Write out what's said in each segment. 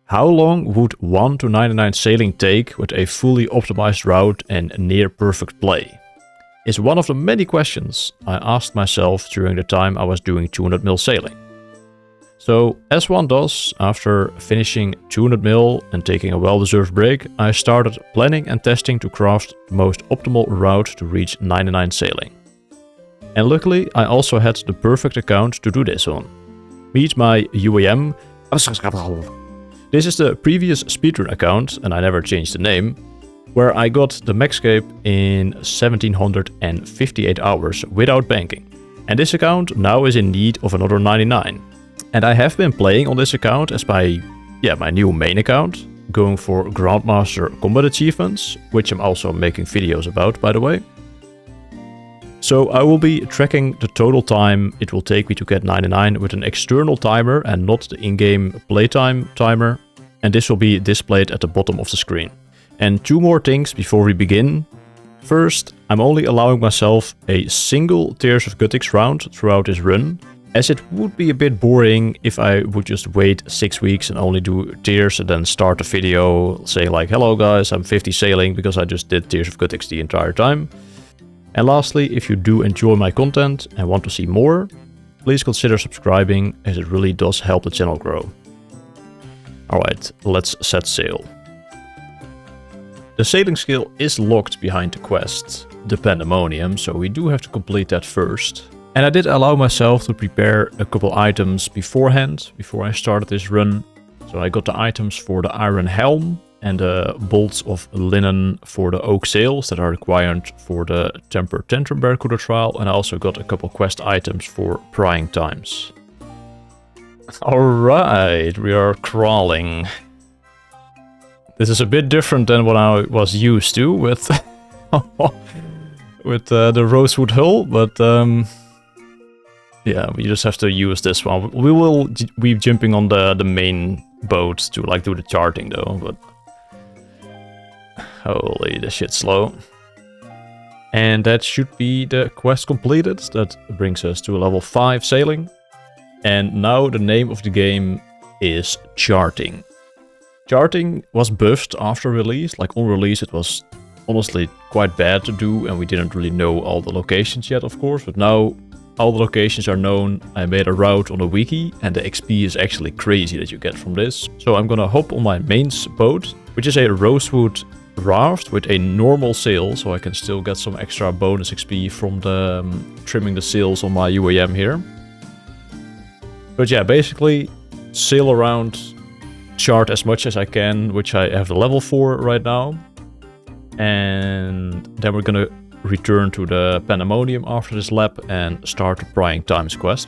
How long would 1 to 99 sailing take with a fully optimized route and near perfect play? Is one of the many questions I asked myself during the time I was doing 200 mil sailing. So, as one does, after finishing 200 mil and taking a well-deserved break, I started planning and testing to craft the most optimal route to reach 99 sailing. And luckily, I also had the perfect account to do this on. Meet my UAM. This is the previous speedrun account, and I never changed the name, where I got the Maxscape in 1758 hours without banking. And this account now is in need of another 99. And I have been playing on this account as my new main account, going for Grandmaster combat achievements, which I'm also making videos about, by the way. So I will be tracking the total time it will take me to get 99 with an external timer and not the in-game playtime timer. And this will be displayed at the bottom of the screen. And two more things before we begin. First, I'm only allowing myself a single Tears of Guthix round throughout this run, as it would be a bit boring if I would just wait 6 weeks and only do Tears and then start a video, say like, hello guys, I'm 50 sailing, because I just did Tears of Guthix the entire time. And lastly, if you do enjoy my content and want to see more, please consider subscribing, as it really does help the channel grow. Alright, let's set sail. The sailing skill is locked behind the quest, the Pandemonium, so we do have to complete that first. And I did allow myself to prepare a couple items beforehand, before I started this run. So I got the items for the iron helm and the bolts of linen for the oak sails that are required for the Temper Tantrum Barracuda trial. And I also got a couple quest items for prying times. Alright, we are crawling. This is a bit different than what I was used to with, with the rosewood hull, but yeah, we just have to use this one. We will be jumping on the main boat to like do the charting though, but holy, this shit's slow. And that should be the quest completed. That brings us to level 5 sailing. And now the name of the game is charting. Charting was buffed after release. Like on release it was honestly quite bad to do and we didn't really know all the locations yet, of course, but now all the locations are known. I made a route on the wiki and the XP is actually crazy that you get from this. So I'm gonna hop on my mains boat, which is a rosewood raft with a normal sail, so I can still get some extra bonus XP from the trimming the sails on my UAM here. But yeah, basically sail around, chart as much as I can, which I have the level for right now. And then we're gonna return to the Pandemonium after this lap and start the Prying Times quest.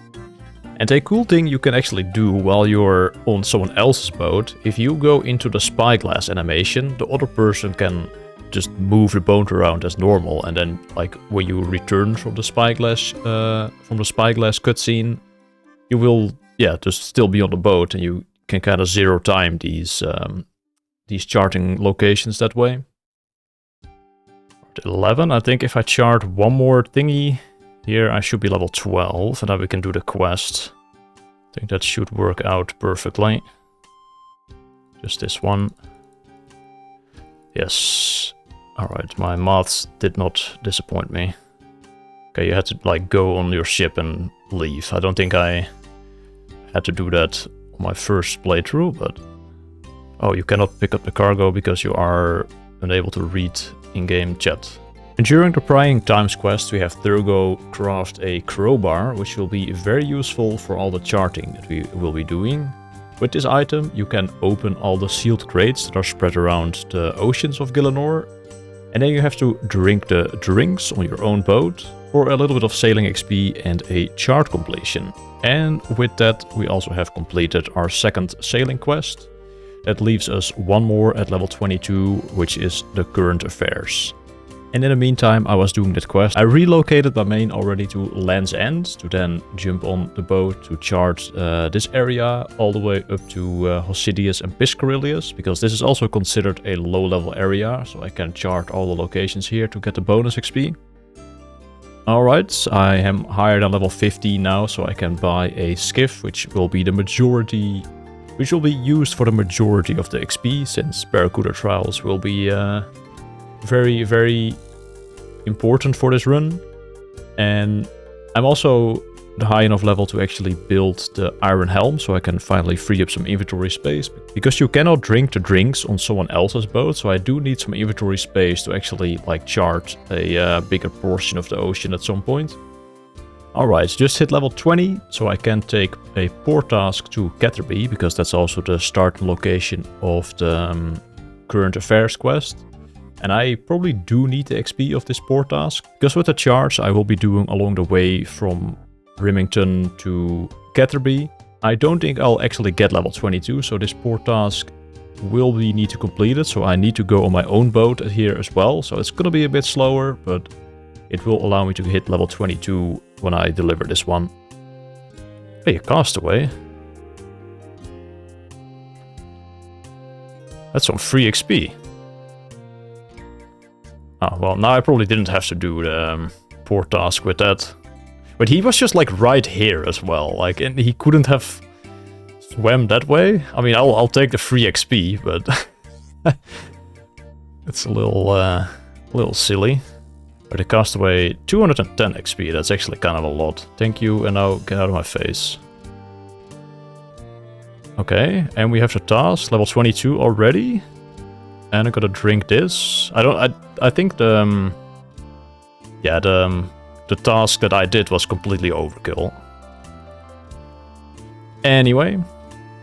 And a cool thing you can actually do while you're on someone else's boat, if you go into the spyglass animation, the other person can just move the boat around as normal, and then like when you return from the spyglass cutscene, you will just still be on the boat and you can kind of zero time these charting locations that way. 11, I think if I chart one more thingy here, I should be level 12, and then we can do the quest. I think that should work out perfectly. Just this one. Yes. Alright, my maths did not disappoint me. Okay, you had to like go on your ship and leave. I don't think I had to do that on my first playthrough, but... Oh, you cannot pick up the cargo because you are unable to read in-game chat. And during the Prying Times quest we have Thurgo craft a crowbar, which will be very useful for all the charting that we will be doing. With this item you can open all the sealed crates that are spread around the oceans of Gillinor, and then you have to drink the drinks on your own boat for a little bit of sailing XP and a chart completion. And with that we also have completed our second sailing quest. That leaves us one more at level 22, which is the current affairs. And in the meantime, I was doing that quest. I relocated my main already to Land's End to then jump on the boat to chart this area all the way up to Hosidius and Piscarilius, because this is also considered a low-level area, so I can chart all the locations here to get the bonus XP. Alright, I am higher than level 50 now, so I can buy a skiff, which will be the majority which will be used for the majority of the XP, since Barracuda Trials will be very, very important for this run. And I'm also the high enough level to actually build the Iron Helm, so I can finally free up some inventory space. Because you cannot drink the drinks on someone else's boat, so I do need some inventory space to actually like chart a bigger portion of the ocean at some point. Alright, just hit level 20, so I can take a port task to Catterby, because that's also the start location of the current affairs quest. And I probably do need the XP of this port task, because with the charts I will be doing along the way from Remington to Catterby, I don't think I'll actually get level 22, so this port task will be need to complete it, so I need to go on my own boat here as well, so it's gonna be a bit slower, but it will allow me to hit level 22 when I deliver this one. Hey, a castaway. That's some free XP. Ah, well, now I probably didn't have to do the port task with that. But he was just like right here as well, like, and he couldn't have swam that way. I mean, I'll take the free XP, but it's a little silly. But the castaway 210 XP, that's actually kind of a lot. Thank you, and now get out of my face. Okay, and we have the task, level 22 already. And I gotta drink this. I think the task that I did was completely overkill. Anyway,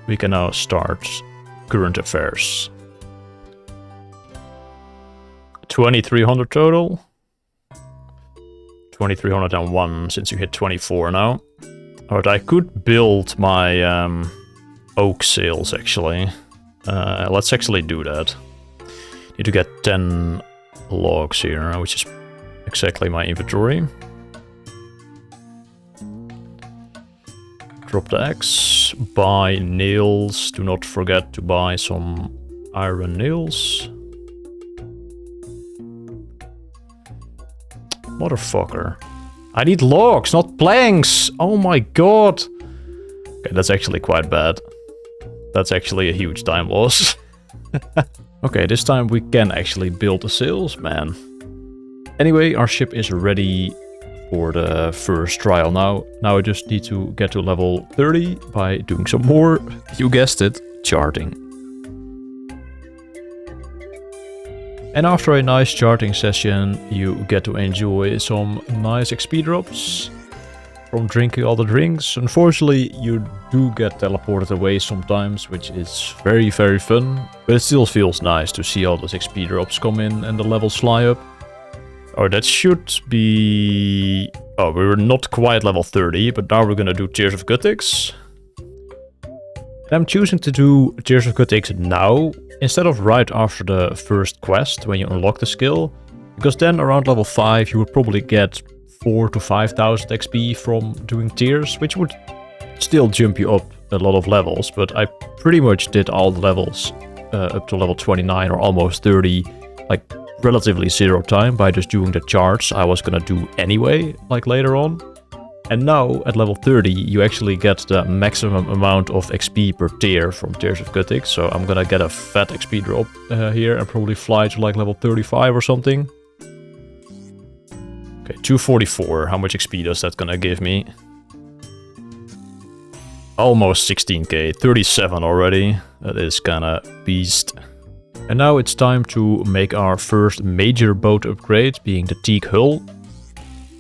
we can now start current affairs. 2300 total. 2301 since you hit 24 now. Alright, I could build my oak sails actually. Let's actually do that. Need to get 10 logs here, which is exactly my inventory. Drop the axe, buy nails, do not forget to buy some iron nails. Motherfucker. I need logs, not planks! Oh my god! Okay, that's actually quite bad. That's actually a huge time loss. Okay, this time we can actually build the sails, man. Anyway, our ship is ready for the first trial now. Now I just need to get to level 30 by doing some more, you guessed it, charting. And after a nice charting session, you get to enjoy some nice XP drops from drinking all the drinks. Unfortunately, you do get teleported away sometimes, which is very, very fun. But it still feels nice to see all those XP drops come in and the levels fly up. Oh, that should be... Oh, we were not quite level 30, but now we're gonna do Tears of Guthix. And I'm choosing to do Tears of Guthix now, instead of right after the first quest, when you unlock the skill. Because then around level 5 you would probably get 4,000 to 5,000 XP from doing Tears, which would still jump you up a lot of levels. But I pretty much did all the levels up to level 29 or almost 30, like relatively zero time by just doing the charts I was gonna do anyway, like later on. And now at level 30 you actually get the maximum amount of XP per tier from Tears of Guthix, so I'm gonna get a fat XP drop here and probably fly to like level 35 or something. Okay, 244, how much XP does that gonna give me? Almost 16k, 37 already, that is kinda beast. And now it's time to make our first major boat upgrade, being the teak hull.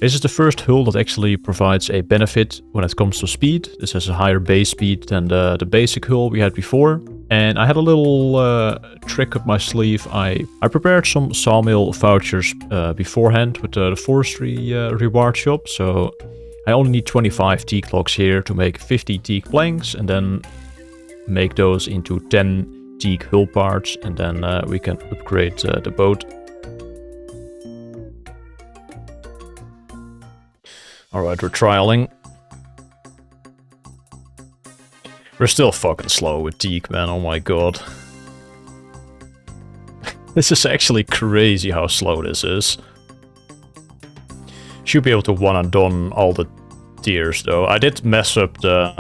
This is the first hull that actually provides a benefit when it comes to speed. This has a higher base speed than the basic hull we had before. And I had a little trick up my sleeve. I prepared some sawmill vouchers beforehand with the forestry reward shop. So I only need 25 teak logs here to make 50 teak planks, and then make those into 10 teak hull parts, and then we can upgrade the boat. Alright, we're trialing. We're still fucking slow with teak, man, oh my god. This is actually crazy how slow this is. Should be able to one and done all the tiers though. I did mess up the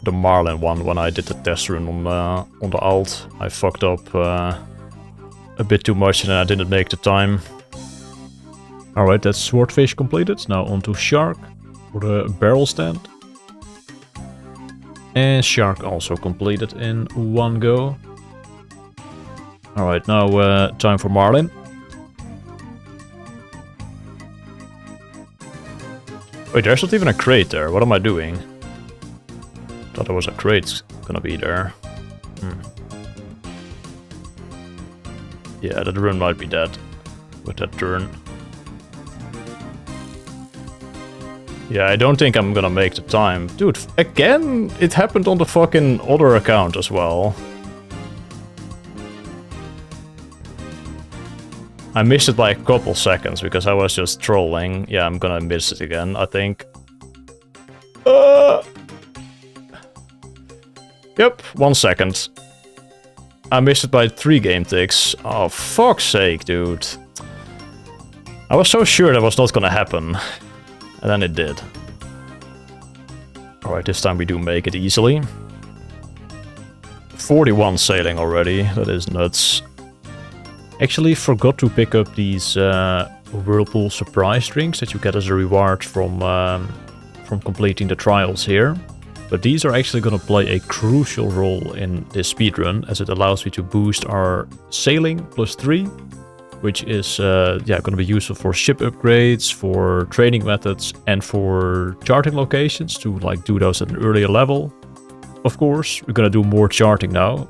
the Marlin one when I did the test run on the alt. I fucked up a bit too much and I didn't make the time. Alright, that's swordfish completed. Now on to shark for the barrel stand. And shark also completed in one go. Alright, now time for marlin. Wait, there's not even a crate there. What am I doing? Thought there was a crate gonna be there. Yeah, that run might be dead with that turn. Yeah, I don't think I'm gonna make the time. Dude, again, it happened on the fucking other account as well. I missed it by a couple seconds because I was just trolling. Yeah, I'm gonna miss it again, I think. Yep, 1 second. I missed it by 3 game ticks. Oh, fuck's sake, dude. I was so sure that was not gonna happen. And then it did. Alright, this time we do make it easily. 41 sailing already, that is nuts. Actually forgot to pick up these Whirlpool surprise drinks that you get as a reward from completing the trials here. But these are actually going to play a crucial role in this speedrun, as it allows me to boost our sailing +3, which is going to be useful for ship upgrades, for training methods, and for charting locations to like do those at an earlier level. Of course, we're going to do more charting now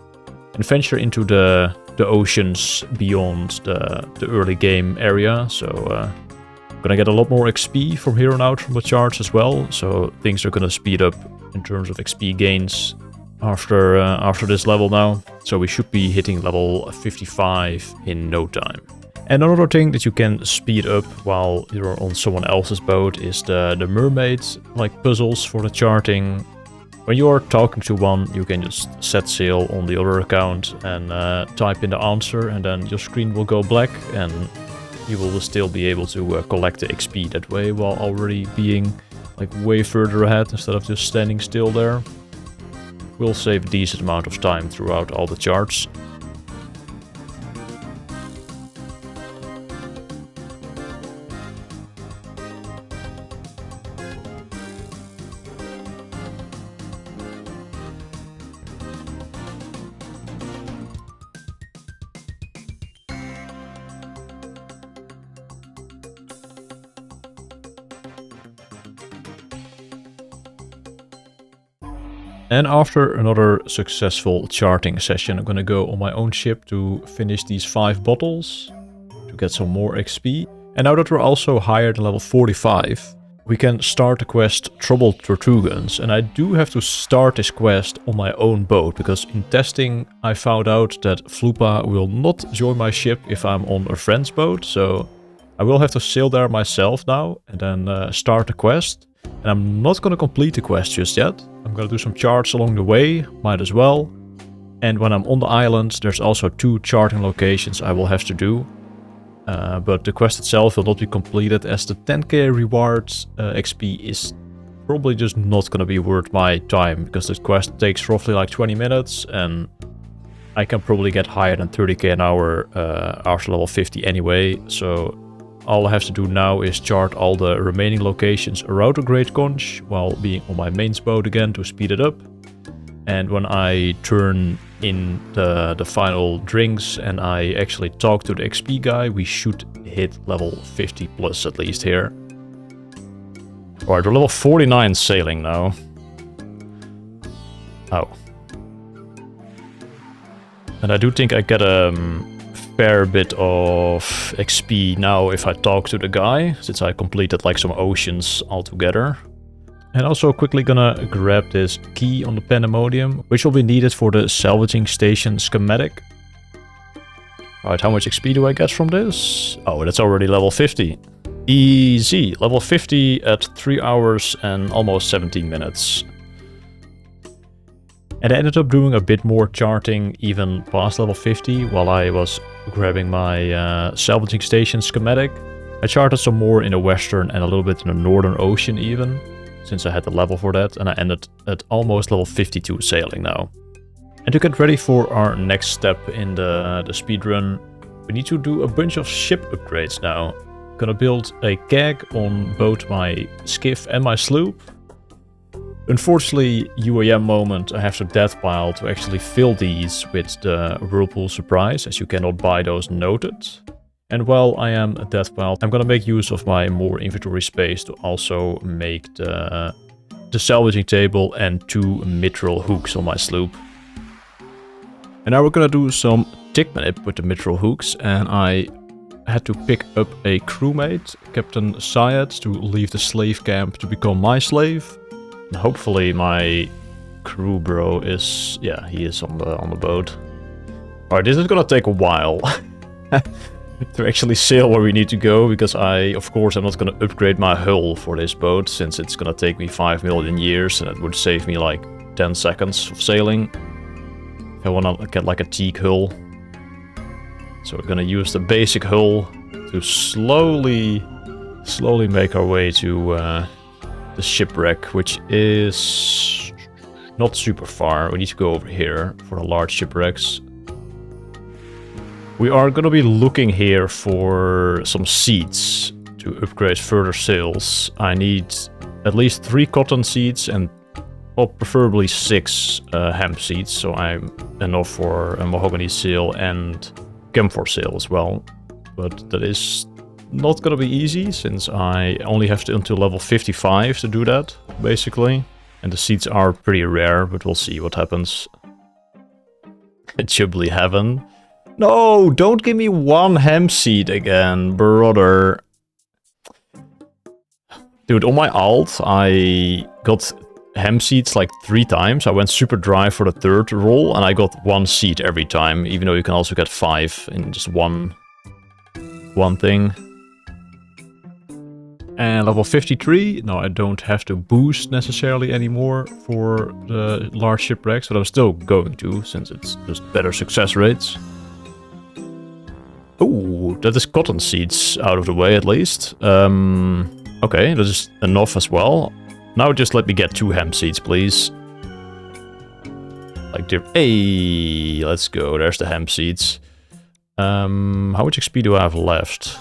and venture into the oceans beyond the early game area. So gonna get a lot more XP from here on out from the charts as well. So things are gonna speed up in terms of XP gains after this level now. So we should be hitting level 55 in no time. And another thing that you can speed up while you're on someone else's boat is the mermaid like puzzles for the charting. When you are talking to one, you can just set sail on the other account and type in the answer, and then your screen will go black and you will still be able to collect the XP that way while already being like way further ahead instead of just standing still there. Will save a decent amount of time throughout all the charts. And after another successful charting session, I'm gonna go on my own ship to finish these 5 bottles to get some more XP. And now that we're also higher than level 45, we can start the quest Troubled Tortugas. And I do have to start this quest on my own boat, because in testing I found out that Flupa will not join my ship if I'm on a friend's boat. So I will have to sail there myself now and then start the quest. And I'm not going to complete the quest just yet. I'm going to do some charts along the way, might as well. And when I'm on the island, there's also 2 charting locations I will have to do. But the quest itself will not be completed, as the 10k reward XP is probably just not going to be worth my time, because this quest takes roughly like 20 minutes and I can probably get higher than 30k an hour after level 50 anyway. So all I have to do now is chart all the remaining locations around the Great Conch while being on my mains boat again to speed it up. And when I turn in the final drinks and I actually talk to the XP guy, we should hit level 50 plus at least here. Alright, we're level 49 sailing now. Oh. And I do think I get a fair bit of XP now if I talk to the guy, since I completed like some oceans altogether. And also quickly gonna grab this key on the Pandemonium, which will be needed for the salvaging station schematic. Alright, how much XP do I get from this? Oh, that's already level 50. Easy, level 50 at 3 hours and almost 17 minutes. And I ended up doing a bit more charting even past level 50 while I was grabbing my salvaging station schematic. I charted some more in the western and a little bit in the northern ocean even. since I had the level for that, and I ended at almost level 52 sailing now. And to get ready for our next step in the speedrun, we need to do a bunch of ship upgrades now. Gonna build a keg on both my skiff and my sloop. Unfortunately, UAM moment, I have to death pile to actually fill these with the Whirlpool Surprise, as you cannot buy those noted. And while I am a death pile, I'm gonna make use of my more inventory space to also make the salvaging table and 2 mithril hooks on my sloop. And now we're gonna do some tick manip with the mithril hooks, and I had to pick up a crewmate, Captain Syed, to leave the slave camp to become my slave. And hopefully my crew bro is, yeah, he is on the boat. Alright, this is gonna take a while to actually sail where we need to go, because of course I'm not gonna upgrade my hull for this boat, since it's gonna take me 5 million years, and it would save me like 10 seconds of sailing. If I wanna get like a teak hull. So we're gonna use the basic hull to slowly make our way to the shipwreck, which is not super far. We need to go over here for the large shipwrecks. We are gonna be looking here for some seeds to upgrade further sails. I need at least 3 cotton seeds and, well, preferably 6 hemp seeds, so I'm enough for a mahogany sail and camphor sail as well. But that is not gonna be easy, since I only have to until level 55 to do that, basically. And the seeds are pretty rare, but we'll see what happens. Jubilee heaven. No, don't give me 1 hemp seed again, brother. Dude, on my alt, I got hemp seeds like 3 times. I went super dry for the 3rd roll, and I got 1 seed every time, even though you can also get 5 in just one thing. And level 53, no, I don't have to boost necessarily anymore for the large shipwrecks, but I'm still going to, since it's just better success rates. Oh, that is cotton seeds out of the way at least. Okay, that is enough as well. Now just let me get 2 hemp seeds, please. Like the... Hey, let's go. There's the hemp seeds. How much XP do I have left?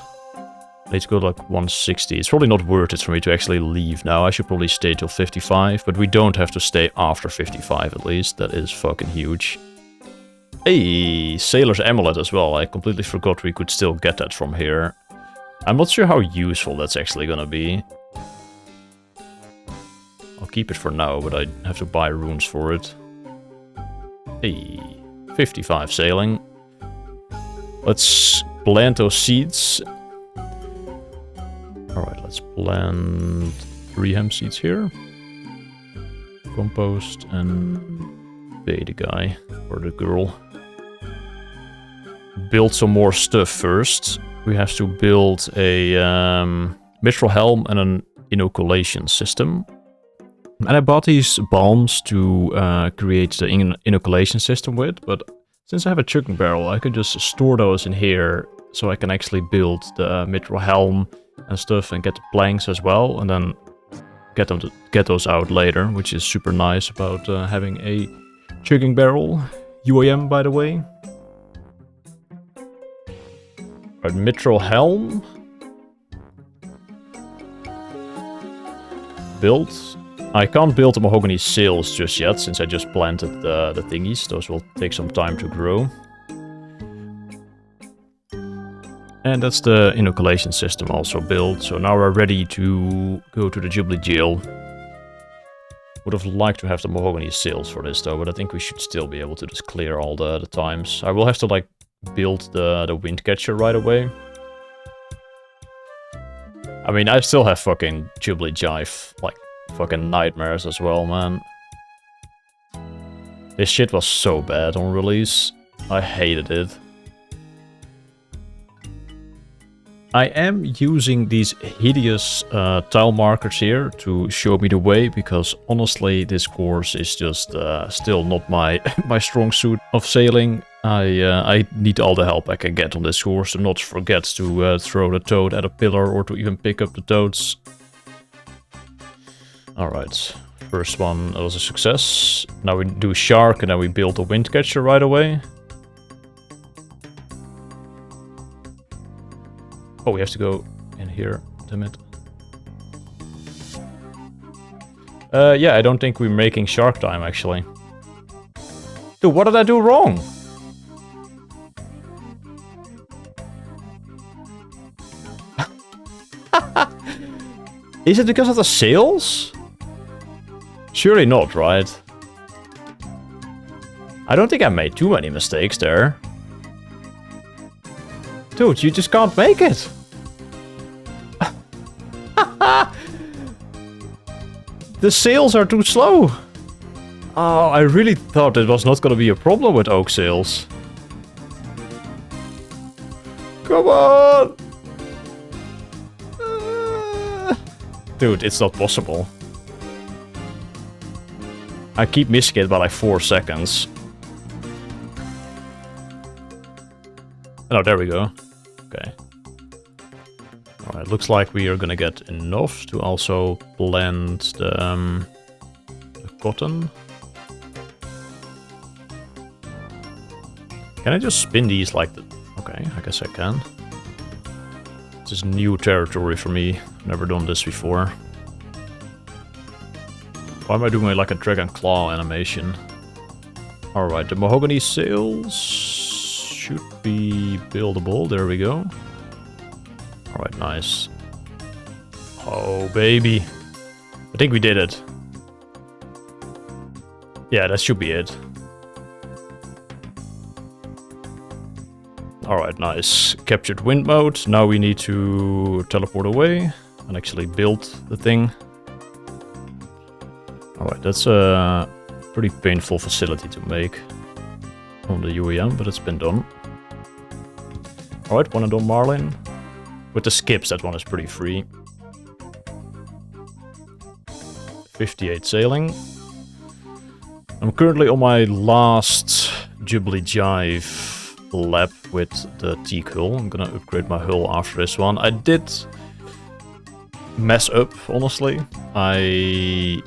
Let's go to like 160. It's probably not worth it for me to actually leave now. I should probably stay till 55, but we don't have to stay after 55 at least. That is fucking huge. Hey, Sailor's Amulet as well. I completely forgot we could still get that from here. I'm not sure how useful that's actually gonna be. I'll keep it for now, but I have to buy runes for it. Hey, 55 sailing. Let's plant those seeds. Alright, let's plant 3 hemp seeds here. Compost and pay the guy or the girl. Build some more stuff first. We have to build a mithril helm and an inoculation system. And I bought these bombs to create the inoculation system with, but since I have a chugging barrel, I can just store those in here, so I can actually build the mithril helm and stuff and get the planks as well, and then get those out later, which is super nice about having a chugging barrel. UAM, by the way. Right, mithril helm. Built. I can't build the mahogany sails just yet, since I just planted the thingies. Those will take some time to grow. And that's the inoculation system also built. So now we're ready to go to the Jubilee Jail. Would have liked to have the mahogany sails for this though, but I think we should still be able to just clear all the times. I will have to like build the wind catcher right away. I mean, I still have fucking Jubilee Jive, like fucking nightmares as well, man. This shit was so bad on release. I hated it. I am using these hideous tile markers here to show me the way, because honestly this course is just still not my strong suit of sailing. I need all the help I can get on this course to not forget to throw the toad at a pillar or to even pick up the toads. Alright, first one was a success. Now we do shark and then we build a wind catcher right away. Oh, we have to go in here, damn it. Yeah, I don't think we're making shark time, actually. Dude, what did I do wrong? Is it because of the sails? Surely not, right? I don't think I made too many mistakes there. Dude, you just can't make it. The sails are too slow. Oh, I really thought it was not gonna be a problem with oak sails. Come on! Dude, it's not possible. I keep missing it by like 4 seconds. Oh, there we go. Okay. Alright, looks like we are gonna get enough to also blend the cotton. Can I just spin these like the... Okay, I guess I can. This is new territory for me. Never done this before. Why am I doing like a dragon claw animation? Alright, the mahogany sails should be buildable. There we go. Alright, nice. Oh, baby. I think we did it. Yeah, that should be it. Alright, nice. Captured wind mode. Now we need to teleport away and actually build the thing. Alright, that's a pretty painful facility to make on the UEM, but it's been done. Alright, one and done Marlin. With the skips, that one is pretty free. 58 sailing. I'm currently on my last Jubilee Jive lap with the teak hull. I'm gonna upgrade my hull after this one. I did mess up, honestly. I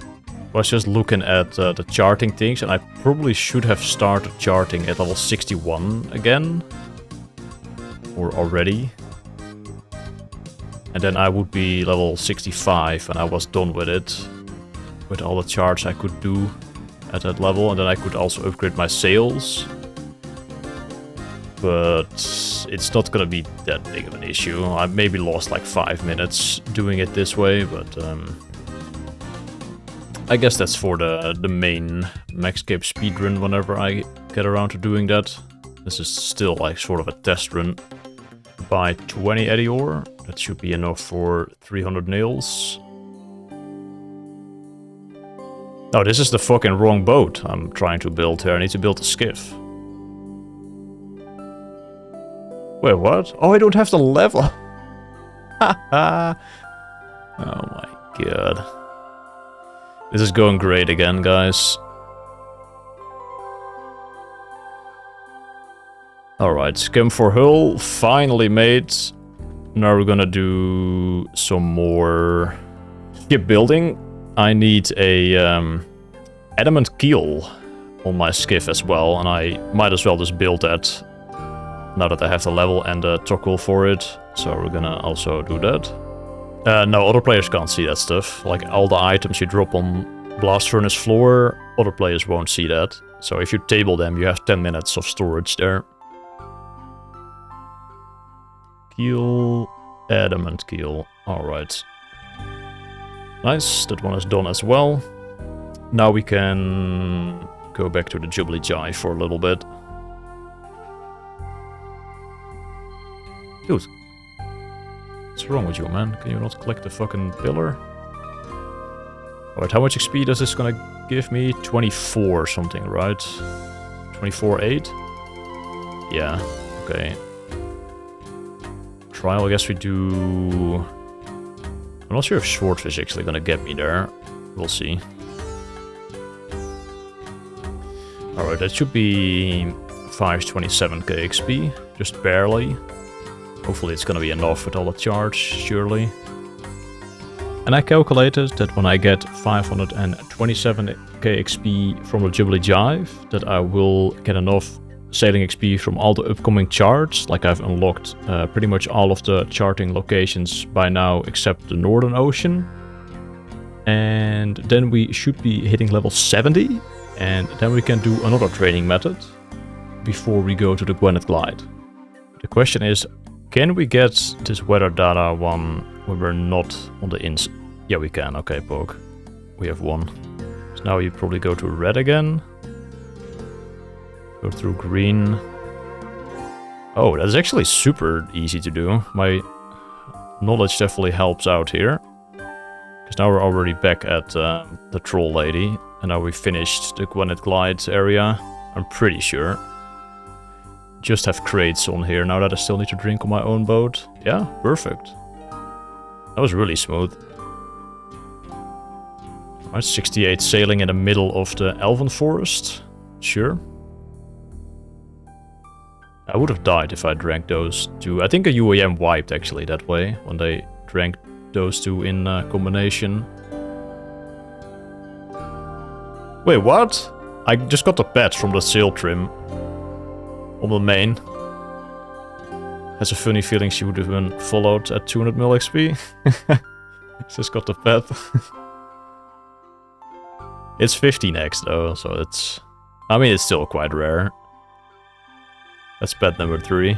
was just looking at the charting things, and I probably should have started charting at level 61 again. Or already. And then I would be level 65 and I was done with it. With all the charts I could do at that level. And then I could also upgrade my sails. But it's not gonna be that big of an issue. I maybe lost like 5 minutes doing it this way, but I guess that's for the main RuneScape speedrun whenever I get around to doing that. This is still like sort of a test run. Buy 20 eddy ore. That should be enough for 300 nails. Oh, this is the fucking wrong boat I'm trying to build here. I need to build a skiff. Wait, what? Oh, I don't have the level. Haha. Oh my god. This is going great again, guys. Alright, Scam for Hull finally made. Now we're gonna do some more shipbuilding. I need a adamant keel on my skiff as well, and I might as well just build that now that I have the level and the toggle for it. So we're gonna also do that. No, other players can't see that stuff. Like all the items you drop on Blast Furnace floor, other players won't see that. So if you table them, you have 10 minutes of storage there. Keel, adamant keel. Alright. Nice, that one is done as well. Now we can go back to the Jubilee Jive for a little bit. Dude. What's wrong with you, man? Can you not click the fucking pillar? Alright, how much XP does this gonna give me? 24 something, right? 24.8? Yeah, okay. Trial, I guess we do... I'm not sure if Swordfish actually gonna get me there. We'll see. Alright, that should be 527k XP. Just barely. Hopefully it's gonna be enough with all the charge, surely. And I calculated that when I get 527k XP from the Jubilee Jive, that I will get enough sailing XP from all the upcoming charts. Like I've unlocked pretty much all of the charting locations by now except the Northern Ocean. And then we should be hitting level 70. And then we can do another training method before we go to the Gwennet glide. The question is, can we get this weather data one when we're not on the ins? Yeah, we can. Okay, Poke. We have one. So now you probably go to red again. Go through green. Oh, that's actually super easy to do. My knowledge definitely helps out here. Because now we're already back at the troll lady. And now we finished the Gwennet glide area. I'm pretty sure. Just have crates on here now that I still need to drink on my own boat. Yeah, perfect. That was really smooth. Alright, 68 sailing in the middle of the Elven Forest. Sure. I would have died if I drank those two. I think a UAM wiped actually that way, when they drank those two in combination. Wait, what? I just got the patch from the sail trim. On the main. Has a funny feeling she would have been followed at 200 mil XP. Just got the pet. It's 15x though, so it's... I mean, it's still quite rare. That's pet number 3.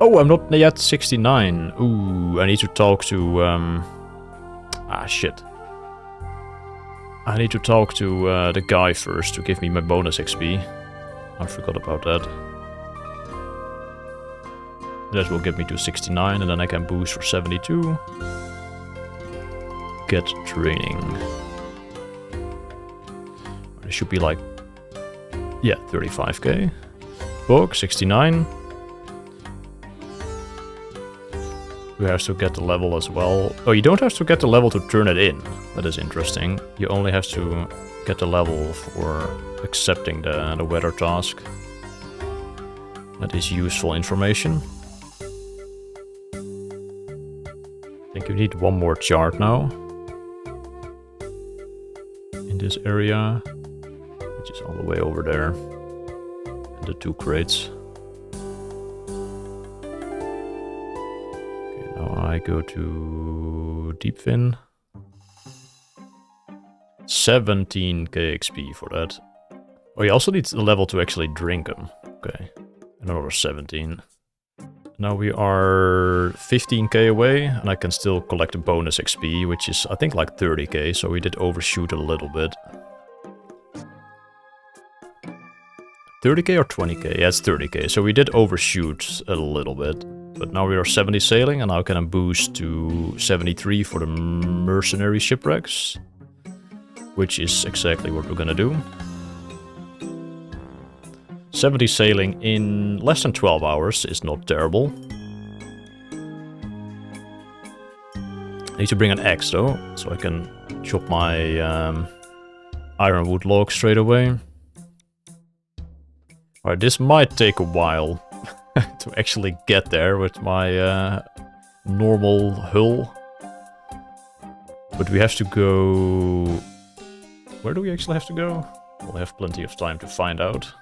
Oh, I'm not yet 69. Ooh, I need to talk to... Ah, shit. I need to talk to the guy first to give me my bonus XP. I forgot about that. That will get me to 69 and then I can boost for 72. Get training. It should be like... Yeah, 35k. Book, 69. You have to get the level as well. Oh, you don't have to get the level to turn it in. That is interesting. You only have to get the level for accepting the weather task. That is useful information. I think you need one more chart now. In this area. Which is all the way over there. And the 2 crates. Okay, now I go to Deepfin. 17k XP for that. Oh, you also need the level to actually drink them. Okay. Another 17. Now we are 15k away, and I can still collect a bonus XP, which is, I think, like 30k, so we did overshoot a little bit. 30k or 20k? Yeah, it's 30k, so we did overshoot a little bit. But now we are 70 sailing, and now I can boost to 73 for the mercenary shipwrecks. Which is exactly what we're gonna do. 70 sailing in less than 12 hours is not terrible. I need to bring an axe though, so I can chop my ironwood log straight away. Alright, this might take a while to actually get there with my normal hull. But we have to go... Where do we actually have to go? We'll have plenty of time to find out.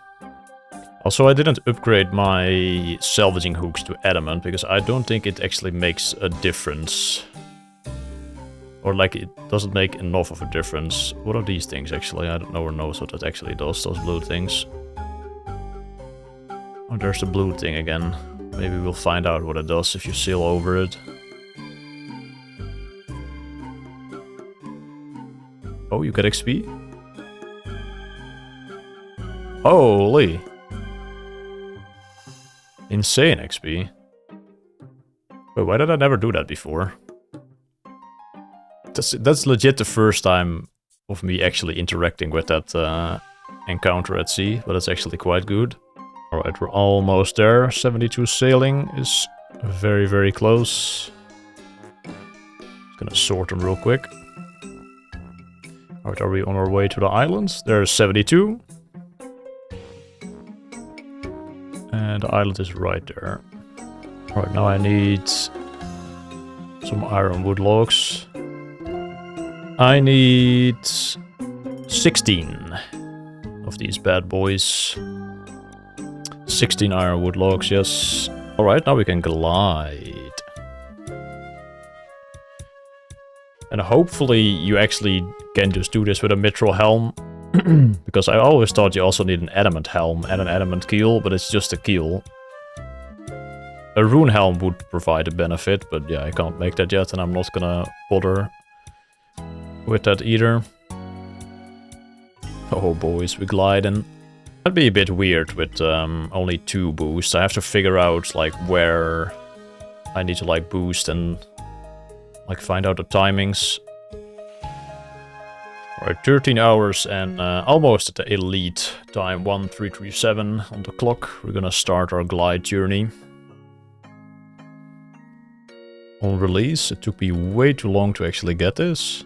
Also, I didn't upgrade my salvaging hooks to adamant, because I don't think it actually makes a difference. Or like, it doesn't make enough of a difference. What are these things actually? I don't know or knows what that actually does, those blue things. Oh, there's the blue thing again. Maybe we'll find out what it does if you sail over it. Oh, you get XP? Holy! Insane XP. Wait, why did I never do that before? That's legit the first time of me actually interacting with that encounter at sea, but it's actually quite good. Alright, we're almost there. 72 sailing is very, very close. Just gonna sort them real quick. Alright, are we on our way to the islands? There's 72. And the island is right there. Alright, now I need Some ironwood logs. I need 16 of these bad boys. 16 ironwood logs, yes. Alright, now we can glide. And hopefully you actually can just do this with a mithril helm. Because I always thought you also need an adamant helm and an adamant keel, but it's just a keel. A rune helm would provide a benefit, but yeah, I can't make that yet, and I'm not gonna bother with that either. Oh boys, we gliding. That'd be a bit weird with only 2 boosts. I have to figure out like where I need to like boost and like find out the timings. Alright, 13 hours and almost at the elite time, 1337 on the clock. We're gonna start our glide journey. On release, it took me way too long to actually get this,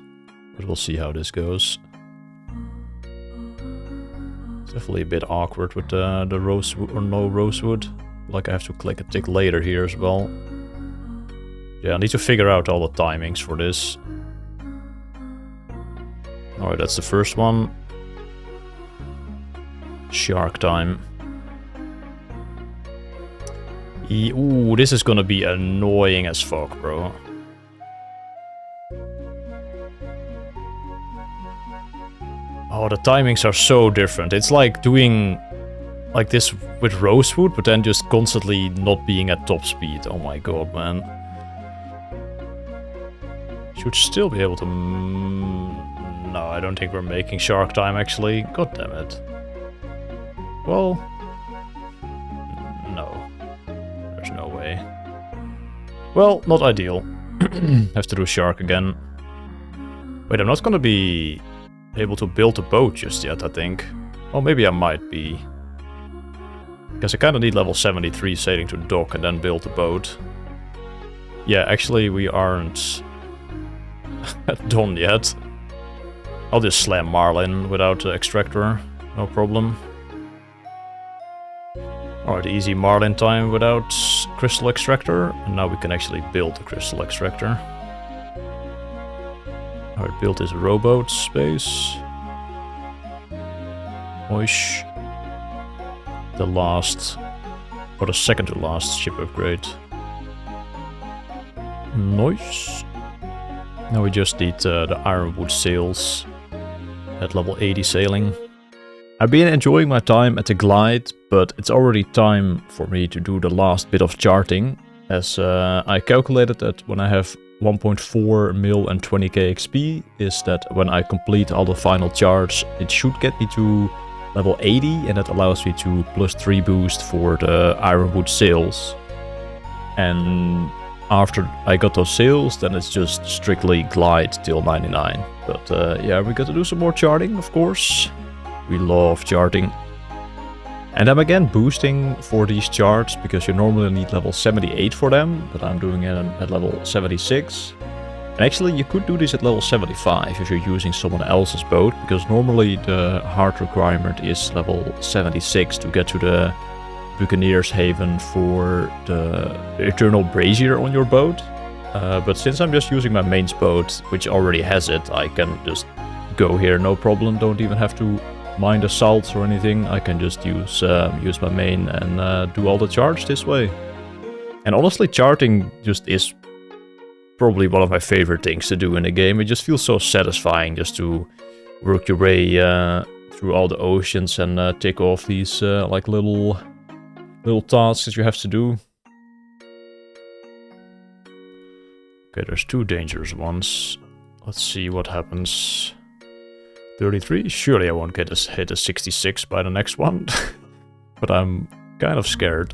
but we'll see how this goes. It's definitely a bit awkward with the rosewood or no rosewood. Like I have to click a tick later here as well. Yeah, I need to figure out all the timings for this. Alright, that's the first one. Shark time. Ooh, this is gonna be annoying as fuck, bro. Oh, the timings are so different. It's like doing like this with rosewood, but then just constantly not being at top speed. Oh my god, man. Should still be able to... No, I don't think we're making shark time, actually. God damn it. Well... No. There's no way. Well, not ideal. Have to do shark again. Wait, I'm not gonna be able to build a boat just yet, I think. Well, maybe I might be. Because I kinda need level 73 sailing to dock and then build a boat. Yeah, actually we aren't done yet. I'll just slam Marlin without the extractor, no problem. Alright, easy Marlin time without crystal extractor, and now we can actually build the crystal extractor. Alright, build this rowboat space. Oish. The last, or the second to last ship upgrade. Nice. Now we just need the Ironwood sails at level 80 sailing. I've been enjoying my time at the glide, but it's already time for me to do the last bit of charting, as I calculated that when I have 1.4 mil and 20k XP, is that when I complete all the final charts, it should get me to level 80, and that allows me to +3 boost for the Ironwood sails. And after I got those sails, then it's just strictly glide till 99. But yeah, we got to do some more charting, of course. We love charting. And I'm again boosting for these charts, because you normally need level 78 for them, but I'm doing it at level 76. And actually you could do this at level 75 if you're using someone else's boat, because normally the hard requirement is level 76 to get to the Buccaneer's Haven for the Eternal Brazier on your boat. But since I'm just using my main boat, which already has it, I can just go here no problem, don't even have to mine the salts or anything. I can just use my main and do all the charts this way. And honestly, charting just is probably one of my favorite things to do in a game. It just feels so satisfying just to work your way through all the oceans and tick off these like little tasks that you have to do. Okay, there's 2 dangerous ones. Let's see what happens. 33? Surely I won't get hit a 66 by the next one. But I'm kind of scared.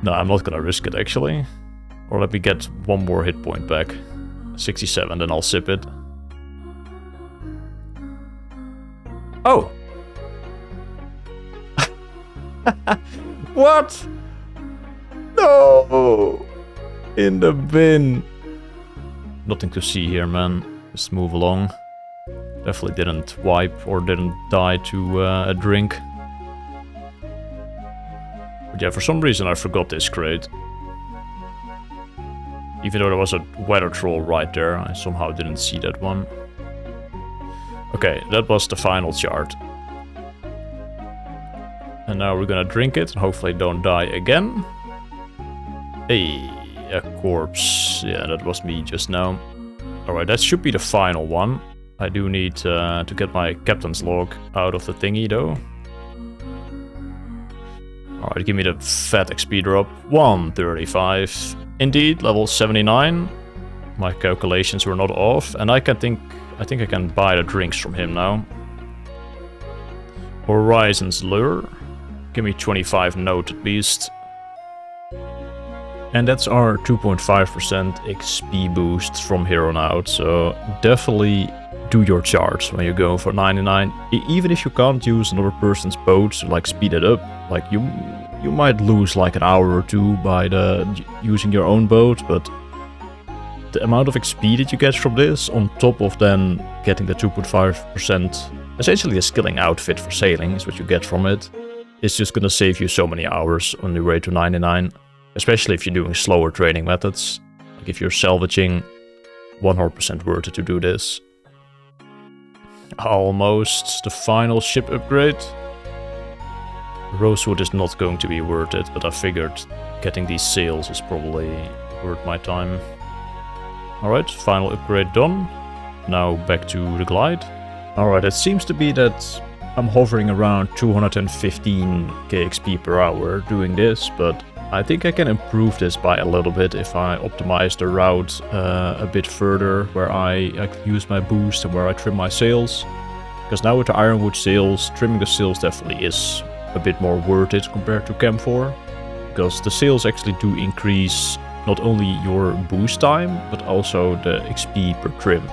No, I'm not gonna risk it actually. Or let me get 1 more hit point back. 67, then I'll sip it. Oh! What? No! In the bin. Nothing to see here, man. Just move along. Definitely didn't wipe or didn't die to a drink. But yeah, for some reason I forgot this crate. Even though there was a weather troll right there, I somehow didn't see that one. Okay, that was the final chart. And now we're gonna drink it and hopefully don't die again. Hey, a corpse. Yeah, that was me just now. Alright, that should be the final one. I do need to get my captain's log out of the thingy though. Alright, give me the fat XP drop. 135. Indeed, level 79. My calculations were not off, and I think I can buy the drinks from him now. Horizon's Lure. Give me 25 note at least. And that's our 2.5% XP boost from here on out, so definitely do your charts when you go for 99. Even if you can't use another person's boat to like speed it up, like you might lose like an hour or two by using your own boat, but the amount of XP that you get from this, on top of then getting the 2.5%, essentially a skilling outfit for sailing is what you get from it, is just gonna save you so many hours on your way to 99. Especially if you're doing slower training methods. Like if you're salvaging, 100% worth it to do this. Almost the final ship upgrade. Rosewood is not going to be worth it, but I figured getting these sails is probably worth my time. Alright, final upgrade done. Now back to the glide. Alright, it seems to be that I'm hovering around 215k XP per hour doing this, but I think I can improve this by a little bit if I optimize the route a bit further, where I use my boost and where I trim my sails. Because now with the Ironwood sails, trimming the sails definitely is a bit more worth it compared to Chem 4. Because the sails actually do increase not only your boost time, but also the XP per trim.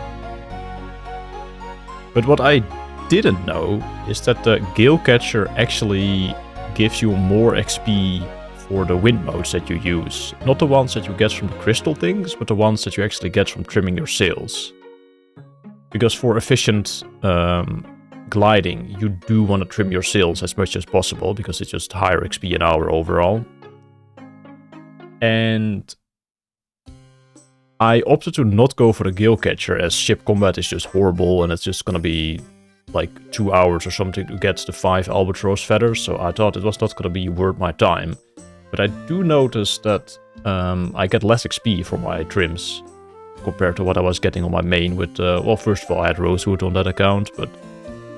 But what I didn't know is that the Gale Catcher actually gives you more XP for the wind modes that you use. Not the ones that you get from the crystal things, but the ones that you actually get from trimming your sails. Because for efficient gliding, you do want to trim your sails as much as possible, because it's just higher XP an hour overall. And I opted to not go for the Gale Catcher, as ship combat is just horrible and it's just gonna be like 2 hours or something to get the 5 albatross feathers, so I thought it was not gonna be worth my time. But I do notice that I get less XP for my trims compared to what I was getting on my main with, well, first of all I had Rosewood on that account, but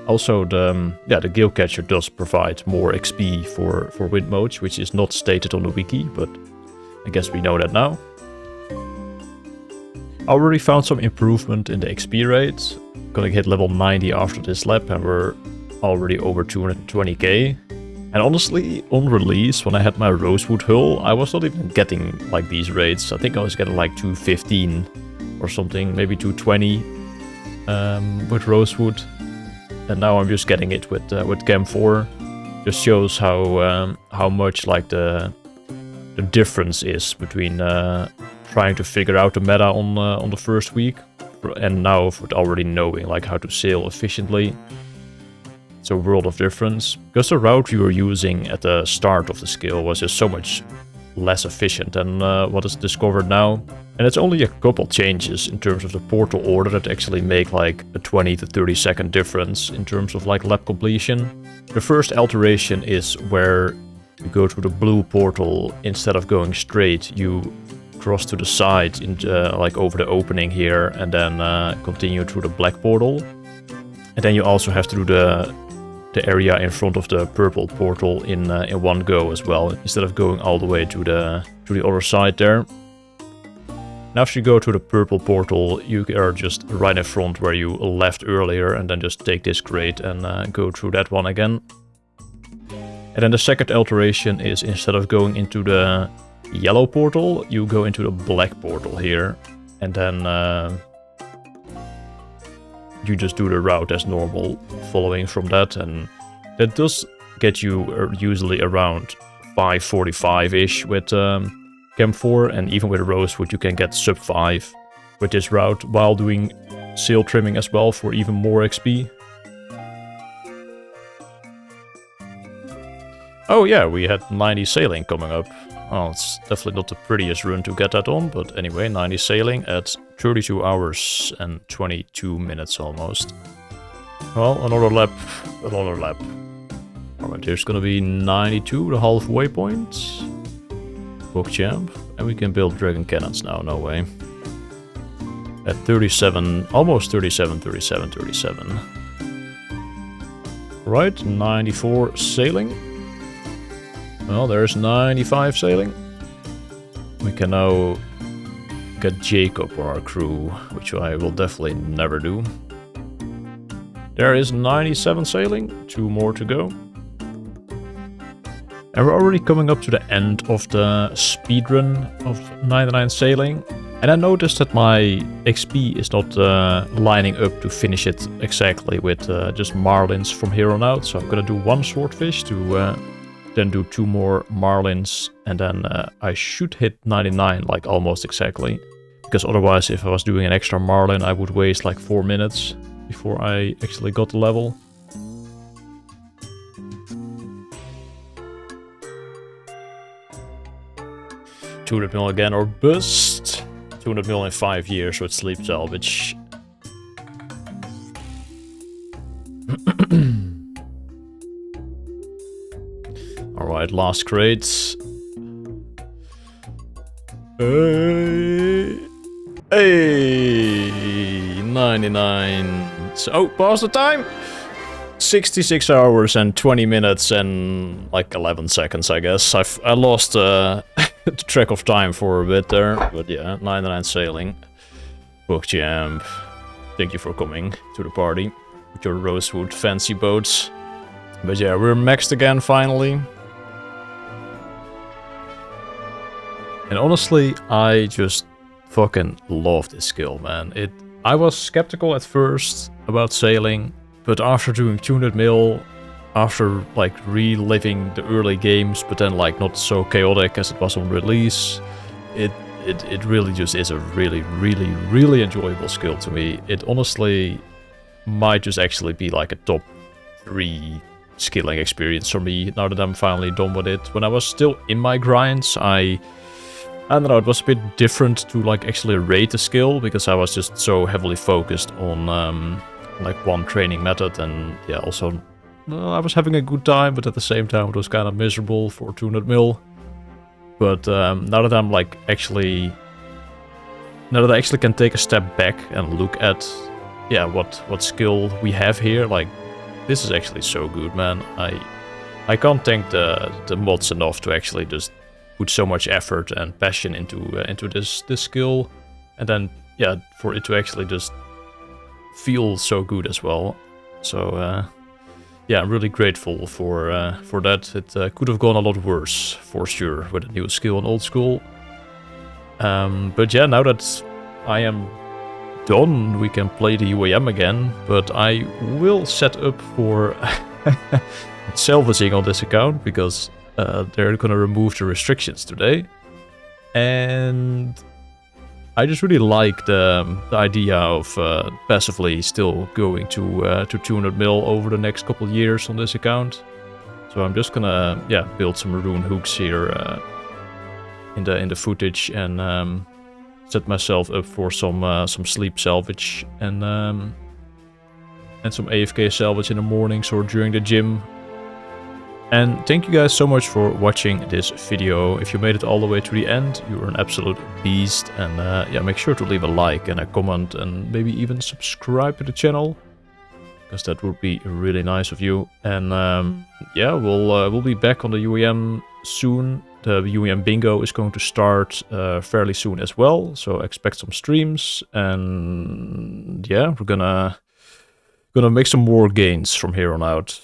also the Gale Catcher does provide more XP for wind modes, which is not stated on the wiki, but I guess we know that now. I already found some improvement in the XP rate. Gonna hit level 90 after this lap and we're already over 220k. And honestly, on release, when I had my Rosewood hull, I was not even getting like these rates. I think I was getting like 215 or something, maybe 220 with Rosewood. And now I'm just getting it with Chem 4. Just shows how much like the difference is between trying to figure out the meta on the first week and now with already knowing like how to sail efficiently. It's a world of difference, because the route we were using at the start of the skill was just so much less efficient than what is discovered now. And it's only a couple changes in terms of the portal order that actually make like a 20 to 30 second difference in terms of like lap completion. The first alteration is where you go through the blue portal instead of going straight, you cross to the side like over the opening here and then continue through the black portal. And then you also have to do the area in front of the purple portal in one go as well, instead of going all the way to the other side there. Now if you go to the purple portal, you are just right in front where you left earlier, and then just take this crate and go through that one again. And then the second alteration is, instead of going into the yellow portal, you go into the black portal here, and then you just do the route as normal, following from that, and that does get you usually around 545-ish with Chem 4, and even with Rosewood you can get sub 5 with this route, while doing sail trimming as well for even more XP. Oh yeah, we had 90 sailing coming up. Well, it's definitely not the prettiest run to get that on, but anyway, 90 sailing at 32 hours and 22 minutes almost. Well, another lap, another lap. Alright, here's gonna be 92, the halfway point. Bookchamp, and we can build dragon cannons now, no way. At 37, almost 37, 37, 37. Right, 94 sailing. Well, there's 95 sailing. We can now get Jacob on our crew, which I will definitely never do. There is 97 sailing, 2 more to go. And we're already coming up to the end of the speedrun of 99 sailing. And I noticed that my XP is not lining up to finish it exactly with just marlins from here on out. So I'm gonna do 1 swordfish to then do 2 more marlins, and then I should hit 99 like almost exactly. Because otherwise, if I was doing an extra marlin, I would waste like 4 minutes before I actually got the level. $200 million again or bust. 200 million in 5 years with sleep salvage. Alright, last crate. Hey, 99. Oh, past the time? 66 hours and 20 minutes and like 11 seconds, I guess. I lost the track of time for a bit there, but yeah, 99 sailing. Bookchamp, thank you for coming to the party with your rosewood fancy boats. But yeah, we're maxed again finally. And honestly, I just fucking love this skill, man. I was skeptical at first about sailing, but after doing 200 mil, after like reliving the early games, but then like not so chaotic as it was on release, it really just is a really enjoyable skill to me. It honestly might just actually be like a top 3 skilling experience for me now that I'm finally done with it. When I was still in my grinds, I don't know, it was a bit different to like actually rate the skill, because I was just so heavily focused on like one training method, and yeah, also I was having a good time, but at the same time it was kind of miserable for 200 mil. But now that I'm like actually, now that I actually can take a step back and look at, yeah, what skill we have here, like this is actually so good, man. I can't thank the mods enough to actually just put so much effort and passion into this skill, and then yeah, for it to actually just feel so good as well. So yeah, I'm really grateful for that. It could have gone a lot worse for sure with a new skill and old school. But yeah, now that I am done, we can play the UAM again. But I will set up for salvaging on this account, because they're gonna remove the restrictions today, and I just really like the idea of passively still going to 200 mil over the next couple years on this account. So I'm just gonna build some rune hooks here in the footage, and set myself up for some sleep salvage and some AFK salvage in the mornings or during the gym. And thank you guys so much for watching this video. If you made it all the way to the end, you're an absolute beast. And yeah, make sure to leave a like and a comment, and maybe even subscribe to the channel, because that would be really nice of you. And yeah, we'll be back on the UAM soon. The UAM bingo is going to start fairly soon as well, so expect some streams. And yeah, we're gonna make some more gains from here on out.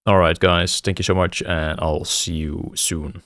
Alright guys, thank you so much, and I'll see you soon.